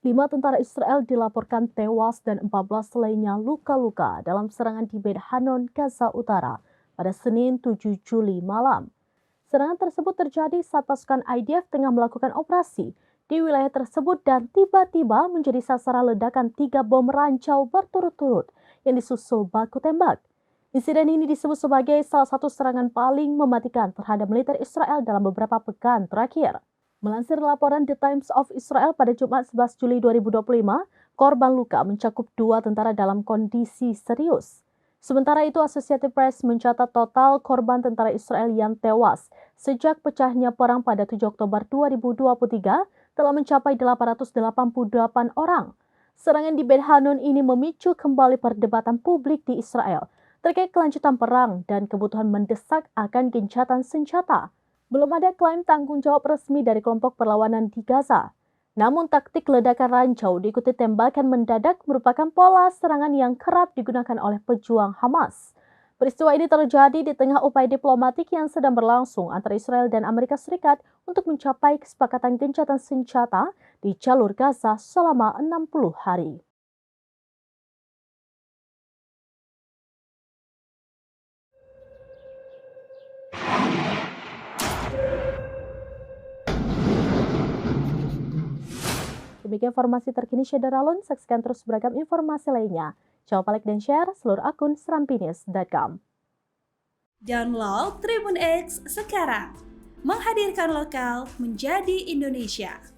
5 tentara Israel dilaporkan tewas dan 14 lainnya luka-luka dalam serangan di Beit Hanun, Gaza Utara pada Senin 7 Juli malam. Serangan tersebut terjadi saat pasukan IDF tengah melakukan operasi di wilayah tersebut dan tiba-tiba menjadi sasaran ledakan 3 bom rancau berturut-turut yang disusul baku tembak. Insiden ini disebut sebagai salah satu serangan paling mematikan terhadap militer Israel dalam beberapa pekan terakhir. Melansir laporan The Times of Israel pada Jumat 11 Juli 2025, korban luka mencakup 2 tentara dalam kondisi serius. Sementara itu, Associated Press mencatat total korban tentara Israel yang tewas sejak pecahnya perang pada 7 Oktober 2023 telah mencapai 888 orang. Serangan di Beit Hanun ini memicu kembali perdebatan publik di Israel terkait kelanjutan perang dan kebutuhan mendesak akan gencatan senjata. Belum ada klaim tanggung jawab resmi dari kelompok perlawanan di Gaza. Namun taktik ledakan rancau diikuti tembakan mendadak merupakan pola serangan yang kerap digunakan oleh pejuang Hamas. Peristiwa ini terjadi di tengah upaya diplomatik yang sedang berlangsung antara Israel dan Amerika Serikat untuk mencapai kesepakatan gencatan senjata di jalur Gaza selama 60 hari. Demikian informasi terkini Syederalun, saksikan terus beragam informasi lainnya. Jangan lupa like dan share seluruh akun serampinis.com. Download Tribun X sekarang, menghadirkan lokal menjadi Indonesia.